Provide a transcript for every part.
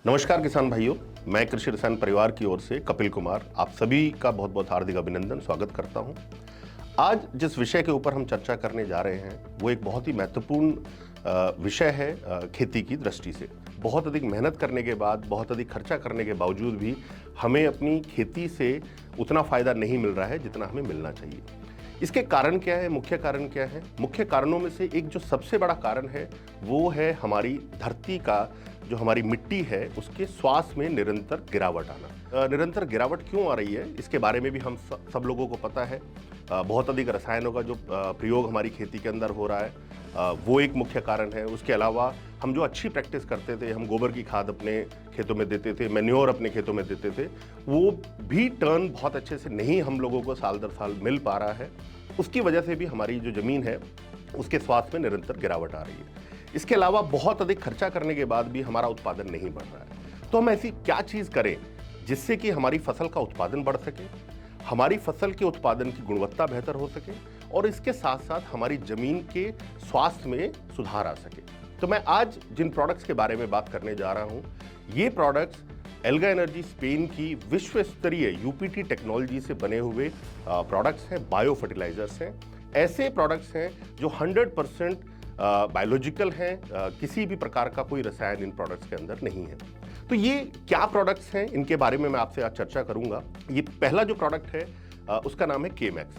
नमस्कार किसान भाइयों, मैं कृषि रसायन परिवार की ओर से कपिल कुमार आप सभी का बहुत बहुत हार्दिक अभिनंदन स्वागत करता हूं। आज जिस विषय के ऊपर हम चर्चा करने जा रहे हैं वो एक बहुत ही महत्वपूर्ण विषय है खेती की दृष्टि से। बहुत अधिक मेहनत करने के बाद, बहुत अधिक खर्चा करने के बावजूद भी हमें अपनी खेती से उतना फायदा नहीं मिल रहा है जितना हमें मिलना चाहिए। इसके कारण क्या है? मुख्य कारण क्या है? मुख्य कारणों में से एक जो सबसे बड़ा कारण है वो है हमारी धरती का, जो हमारी मिट्टी है उसके स्वास्थ्य में निरंतर गिरावट आना। निरंतर गिरावट क्यों आ रही है इसके बारे में भी हम सब लोगों को पता है। बहुत अधिक रसायनों का जो प्रयोग हमारी खेती के अंदर हो रहा है वो एक मुख्य कारण है। उसके अलावा हम जो अच्छी प्रैक्टिस करते थे, हम गोबर की खाद अपने खेतों में देते थे, मैन्योर अपने खेतों में देते थे, वो भी टर्न बहुत अच्छे से नहीं हम लोगों को साल दर साल मिल पा रहा है। उसकी वजह से भी हमारी जो ज़मीन है उसके स्वास्थ्य में निरंतर गिरावट आ रही है। इसके अलावा बहुत अधिक खर्चा करने के बाद भी हमारा उत्पादन नहीं बढ़ रहा है। तो हम ऐसी क्या चीज़ करें जिससे कि हमारी फसल का उत्पादन बढ़ सके, हमारी फसल के उत्पादन की गुणवत्ता बेहतर हो सके और इसके साथ साथ हमारी ज़मीन के स्वास्थ्य में सुधार आ सके। तो मैं आज जिन प्रोडक्ट्स के बारे में बात करने जा रहा हूँ, ये प्रोडक्ट्स एल्गा एनर्जी स्पेन की विश्व स्तरीय यूपीटी टेक्नोलॉजी से बने हुए प्रोडक्ट्स हैं, बायो फर्टिलाइजर्स हैं। ऐसे प्रोडक्ट्स हैं जो 100% बायोलॉजिकल हैं, किसी भी प्रकार का कोई रसायन इन प्रोडक्ट्स के अंदर नहीं है। तो ये क्या प्रोडक्ट्स हैं, इनके बारे में मैं आपसे आज चर्चा करूंगा। ये पहला जो प्रोडक्ट है उसका नाम है केमैक्स।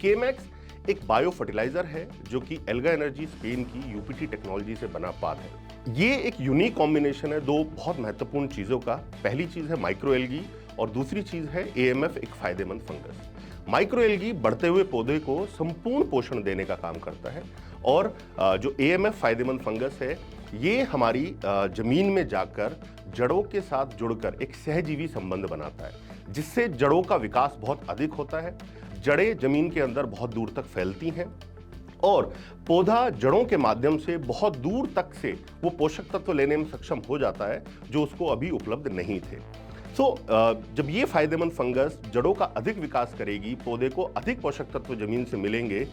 केमैक्स एक बायो फर्टिलाइजर है जो कि एल्गा एनर्जी स्पेन की यूपीटी टेक्नोलॉजी से बना पाद है। ये एक यूनिक कॉम्बिनेशन है दो बहुत महत्वपूर्ण चीज़ों का। पहली चीज़ है माइक्रो एल्गी और दूसरी चीज़ है एएमएफ, एक फायदेमंद फंगस। माइक्रो एल्गी बढ़ते हुए पौधे को संपूर्ण पोषण देने का काम करता है और जो एएमएफ फायदेमंद फंगस है ये हमारी जमीन में जाकर जड़ों के साथ जुड़कर एक सहजीवी संबंध बनाता है, जिससे जड़ों का विकास बहुत अधिक होता है। जड़ें जमीन के अंदर बहुत दूर तक फैलती हैं और पौधा जड़ों के माध्यम से बहुत दूर तक से वो पोषक तत्व लेने में सक्षम हो जाता है जो उसको अभी उपलब्ध नहीं थे। जब ये फायदेमंद फंगस जड़ों का अधिक विकास करेगी, पौधे को अधिक पोषक तत्व जमीन से मिलेंगे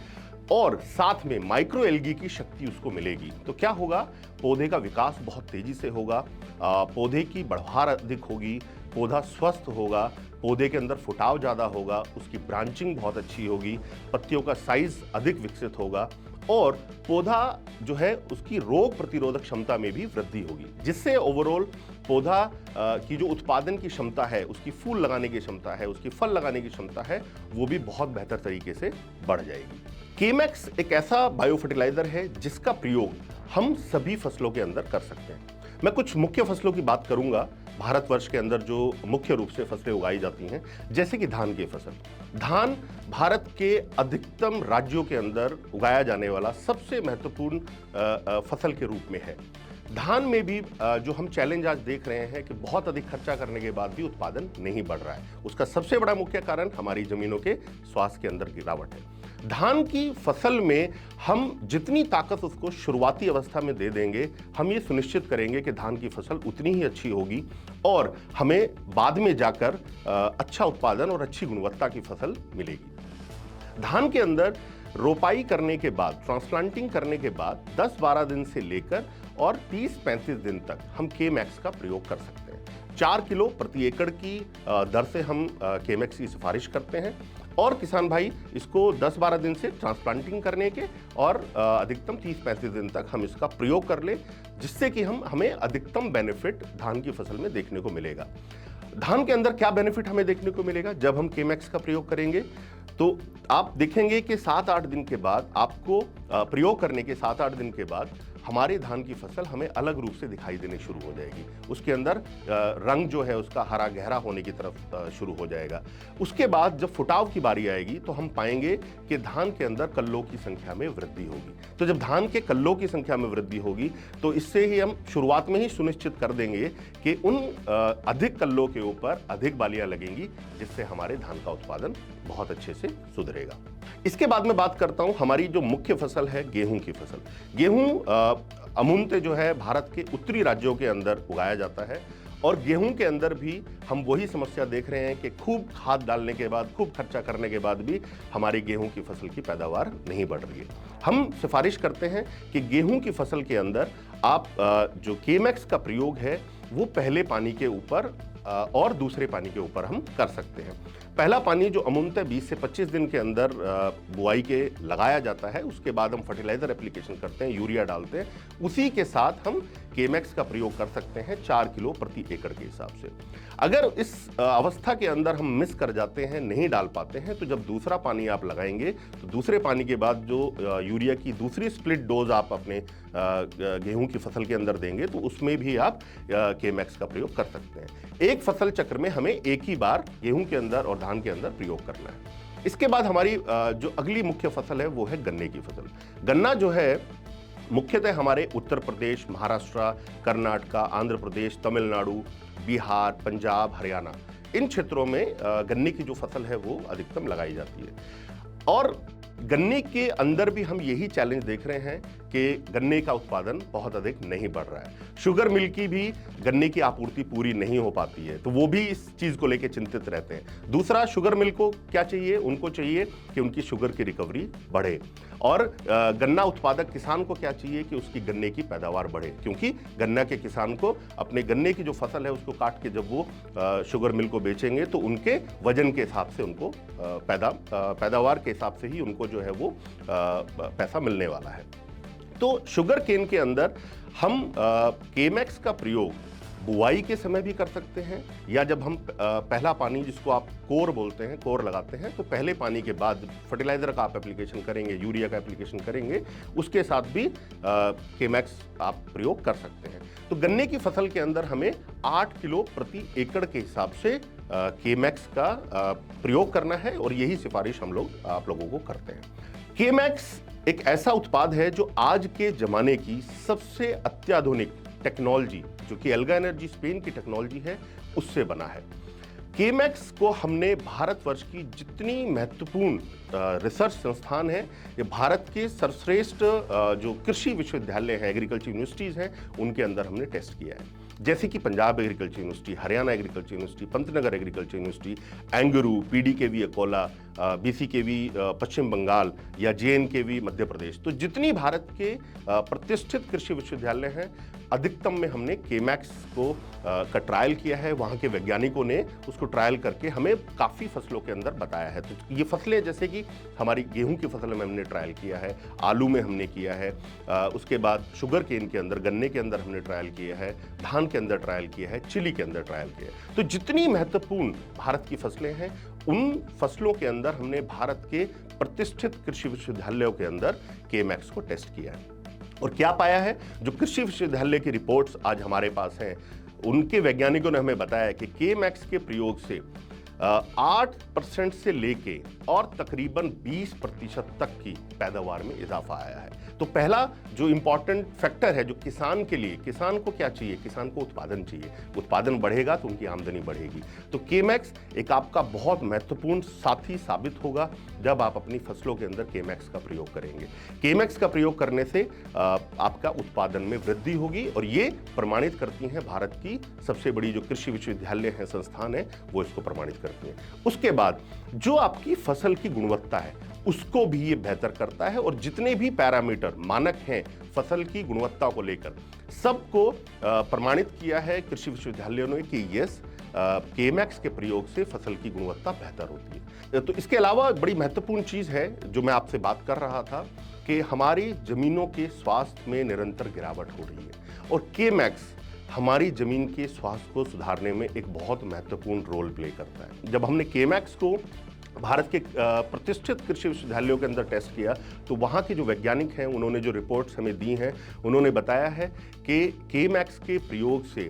और साथ में माइक्रो एल्गी की शक्ति उसको मिलेगी, तो क्या होगा? पौधे का विकास बहुत तेजी से होगा, पौधे की बढ़वार अधिक होगी, पौधा स्वस्थ होगा, पौधे के अंदर फुटाव ज़्यादा होगा, उसकी ब्रांचिंग बहुत अच्छी होगी, पत्तियों का साइज अधिक विकसित होगा और पौधा जो है उसकी रोग प्रतिरोधक क्षमता में भी वृद्धि होगी, जिससे ओवरऑल पौधा की जो उत्पादन की क्षमता है, उसकी फूल लगाने की क्षमता है, उसकी फल लगाने की क्षमता है, वो भी बहुत बेहतर तरीके से बढ़ जाएगी। केमैक्स एक ऐसा बायो फर्टिलाइजर है जिसका प्रयोग हम सभी फसलों के अंदर कर सकते हैं। मैं कुछ मुख्य फसलों की बात करूंगा भारतवर्ष के अंदर जो मुख्य रूप से फसलें उगाई जाती हैं, जैसे कि धान की फसल। धान भारत के अधिकतम राज्यों के अंदर उगाया जाने वाला सबसे महत्वपूर्ण फसल के रूप में है। धान में भी जो हम चैलेंज आज देख रहे हैं कि बहुत अधिक खर्चा करने के बाद भी उत्पादन नहीं बढ़ रहा है, उसका सबसे बड़ा मुख्य कारण हमारी जमीनों के स्वास्थ्य के अंदर गिरावट है। धान की फसल में हम जितनी ताकत उसको शुरुआती अवस्था में दे देंगे, हम ये सुनिश्चित करेंगे कि धान की फसल उतनी ही अच्छी होगी और हमें बाद में जाकर अच्छा उत्पादन और अच्छी गुणवत्ता की फसल मिलेगी। धान के अंदर रोपाई करने के बाद, ट्रांसप्लांटिंग करने के बाद 10-12 दिन से लेकर और 30-35 दिन तक हम केमैक्स का प्रयोग कर सकते हैं। 4 किलो प्रति एकड़ की दर से हम केमैक्स की सिफारिश करते हैं और किसान भाई इसको 10-12 दिन से ट्रांसप्लांटिंग करने के और अधिकतम 30-35 दिन तक हम इसका प्रयोग कर लें, जिससे कि हमें अधिकतम बेनिफिट धान की फसल में देखने को मिलेगा। धान के अंदर क्या बेनिफिट हमें देखने को मिलेगा जब हम केमैक्स का प्रयोग करेंगे? तो आप देखेंगे कि 7-8 दिन के बाद, आपको प्रयोग करने के 7-8 दिन के बाद हमारे धान की फसल हमें अलग रूप से दिखाई देने शुरू हो जाएगी। उसके अंदर रंग जो है उसका हरा गहरा होने की तरफ शुरू हो जाएगा। उसके बाद जब फुटाव की बारी आएगी तो हम पाएंगे कि धान के अंदर कल्लों की संख्या में वृद्धि होगी। तो जब धान के कल्लों की संख्या में वृद्धि होगी तो इससे ही हम शुरुआत में ही सुनिश्चित कर देंगे कि उन अधिक कल्लों के ऊपर अधिक बालियां लगेंगी, जिससे हमारे धान का उत्पादन बहुत अच्छे से सुधरेगा। इसके बाद मैं बात करता हूं हमारी जो मुख्य फसल है गेहूं की फसल। गेहूं अमूनते जो है भारत के उत्तरी राज्यों के अंदर उगाया जाता है और गेहूं के अंदर भी हम वही समस्या देख रहे हैं कि खूब खाद डालने के बाद, खूब खर्चा करने के बाद भी हमारी गेहूं की फसल की पैदावार नहीं बढ़ रही है। हम सिफारिश करते हैं कि गेहूं की फसल के अंदर आप जो केमैक्स का प्रयोग है वो पहले पानी के ऊपर और दूसरे पानी के ऊपर हम कर सकते हैं। पहला पानी जो अमूमतः 20 से 25 दिन के अंदर बुआई के लगाया जाता है, उसके बाद हम फर्टिलाइजर एप्लीकेशन करते हैं, यूरिया डालते हैं, उसी के साथ हम केमैक्स का प्रयोग कर सकते हैं 4 किलो प्रति एकड़ के हिसाब से। अगर इस अवस्था के अंदर हम मिस कर जाते हैं, नहीं डाल पाते हैं, तो जब दूसरा पानी आप लगाएंगे तो दूसरे पानी के बाद जो यूरिया की दूसरी स्प्लिट डोज आप अपने गेहूं की फसल के अंदर देंगे तो उसमें भी आप केमैक्स का प्रयोग कर सकते हैं। एक फसल चक्र में हमें एक ही बार गेहूं के अंदर और धान के अंदर प्रयोग करना है। इसके बाद हमारी जो अगली मुख्य फसल है वो है गन्ने की फसल। गन्ना जो है मुख्यतः हमारे उत्तर प्रदेश, महाराष्ट्र, कर्नाटक, आंध्र प्रदेश, तमिलनाडु, बिहार, पंजाब, हरियाणा, इन क्षेत्रों में गन्ने की जो फसल है वो अधिकतम लगाई जाती है। और गन्ने के अंदर भी हम यही चैलेंज देख रहे हैं कि गन्ने का उत्पादन बहुत अधिक नहीं बढ़ रहा है। शुगर मिल की भी गन्ने की आपूर्ति पूरी नहीं हो पाती है, तो वो भी इस चीज़ को लेकर चिंतित रहते हैं। दूसरा, शुगर मिल को क्या चाहिए? उनको चाहिए कि उनकी शुगर की रिकवरी बढ़े, और गन्ना उत्पादक किसान को क्या चाहिए कि उसकी गन्ने की पैदावार बढ़े, क्योंकि गन्ना के किसान को अपने गन्ने की जो फसल है उसको काट के जब वो शुगर मिल को बेचेंगे तो उनके वजन के हिसाब से उनको पैदावार के हिसाब से ही उनको जो है वो पैसा मिलने वाला है। तो शुगर केन के अंदर हम केमैक्स का प्रयोग बुआई के समय भी कर सकते हैं, या जब हम पहला पानी, जिसको आप कोर बोलते हैं, कोर लगाते हैं, तो पहले पानी के बाद फर्टिलाइजर का आप एप्लीकेशन करेंगे, यूरिया का एप्लीकेशन करेंगे, उसके साथ भी केमैक्स आप प्रयोग कर सकते हैं। तो गन्ने की फसल के अंदर हमें 8 किलो प्रति एकड़ के हिसाब से केमैक्स का प्रयोग करना है, और यही सिफारिश हम लोग आप लोगों को करते हैं। केमैक्स एक ऐसा उत्पाद है जो आज के जमाने की सबसे अत्याधुनिक टेक्नोलॉजी, जो कि एल्गा एनर्जी स्पेन की टेक्नोलॉजी है, उससे बना है। केमैक्स को हमने भारतवर्ष की जितनी महत्वपूर्ण रिसर्च संस्थान है, ये भारत के सर्वश्रेष्ठ जो कृषि विश्वविद्यालय हैं, एग्रीकल्चर यूनिवर्सिटीज़ हैं, उनके अंदर हमने टेस्ट किया है। जैसे कि Punjab agriculture university, Haryana agriculture university, Pantnagar agriculture university, एंगरू, पीडीकेवी अकोला, बीसीकेवी पश्चिम बंगाल, या जेएनकेवी मध्य प्रदेश। तो जितनी भारत के प्रतिष्ठित कृषि विश्वविद्यालय हैं, अधिकतम में हमने केमैक्स को का ट्रायल किया है। वहाँ के वैज्ञानिकों ने उसको ट्रायल करके हमें काफ़ी फसलों के अंदर बताया है। तो ये फसलें, जैसे कि हमारी गेहूं की फसल में हमने ट्रायल किया है, आलू में हमने किया है, उसके बाद शुगर केन के अंदर, गन्ने के अंदर हमने ट्रायल किया है, धान के अंदर ट्रायल किया है, चिली के अंदर ट्रायल किया है। तो जितनी महत्वपूर्ण भारत की फसलें हैं, उन फसलों के अंदर हमने भारत के प्रतिष्ठित कृषि विश्वविद्यालयों के अंदर केमैक्स को टेस्ट किया है। और क्या पाया है? जो कृषि विश्वविद्यालय की रिपोर्ट्स आज हमारे पास हैं, उनके वैज्ञानिकों ने हमें बताया कि केमैक्स के प्रयोग से 8% से लेके और तकरीबन 20% तक की पैदावार में इजाफा आया है। तो पहला जो इंपॉर्टेंट फैक्टर है, जो किसान के लिए, किसान को क्या चाहिए? किसान को उत्पादन चाहिए। उत्पादन बढ़ेगा तो उनकी आमदनी बढ़ेगी। तो केमैक्स एक आपका बहुत महत्वपूर्ण साथी साबित होगा जब आप अपनी फसलों के अंदर केमैक्स का प्रयोग करेंगे। केमैक्स का प्रयोग करने से आपका उत्पादन में वृद्धि होगी, और ये प्रमाणित करती हैं भारत की सबसे बड़ी जो कृषि विश्वविद्यालय है, संस्थान है, वो इसको प्रमाणित करती हैं। उसके बाद जो आपकी फसल की गुणवत्ता है, उसको भी ये बेहतर करता है, और जितने भी पैरामीटर मानक हैं फसल की गुणवत्ता को लेकर, सबको प्रमाणित किया है कृषि विश्वविद्यालयों ने कि यस, केमैक्स के प्रयोग से फसल की गुणवत्ता बेहतर होती है। तो इसके अलावा बड़ी महत्वपूर्ण चीज़ है जो मैं आपसे बात कर रहा था, कि हमारी ज़मीनों के स्वास्थ्य में निरंतर गिरावट हो रही है, और केमैक्स हमारी ज़मीन के स्वास्थ्य को सुधारने में एक बहुत महत्वपूर्ण रोल प्ले करता है। जब हमने केमैक्स को भारत के प्रतिष्ठित कृषि विश्वविद्यालयों के अंदर टेस्ट किया, तो वहाँ के जो वैज्ञानिक हैं, उन्होंने जो रिपोर्ट्स हमें दी हैं, उन्होंने बताया है कि केमैक्स के प्रयोग से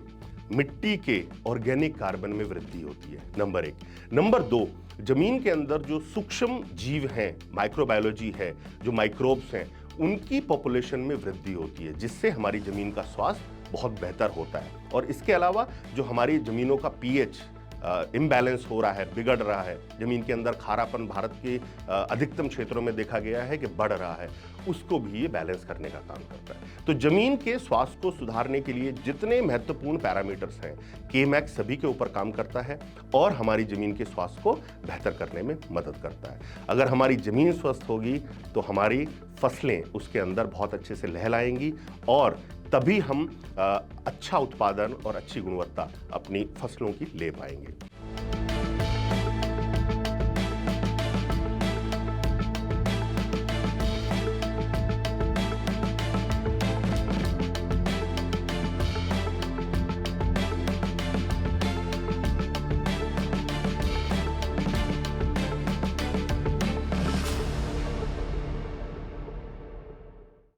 मिट्टी के ऑर्गेनिक कार्बन में वृद्धि होती है, नंबर 1। नंबर 2, जमीन के अंदर जो सूक्ष्म जीव हैं, माइक्रोबायोलॉजी है, जो माइक्रोब्स हैं, उनकी पॉपुलेशन में वृद्धि होती है, जिससे हमारी ज़मीन का स्वास्थ्य बहुत बेहतर होता है। और इसके अलावा जो हमारी ज़मीनों का पीएच इम्बैलेंस हो रहा है, बिगड़ रहा है, ज़मीन के अंदर खारापन भारत के अधिकतम क्षेत्रों में देखा गया है कि बढ़ रहा है, उसको भी ये बैलेंस करने का काम करता है। तो ज़मीन के स्वास्थ्य को सुधारने के लिए जितने महत्वपूर्ण पैरामीटर्स हैं, केमैक्स सभी के ऊपर काम करता है, और हमारी ज़मीन के स्वास्थ्य को बेहतर करने में मदद करता है। अगर हमारी ज़मीन स्वस्थ होगी तो हमारी फसलें उसके अंदर बहुत अच्छे से लहलाएंगी, और तभी हम अच्छा उत्पादन और अच्छी गुणवत्ता अपनी फसलों की ले पाएंगे।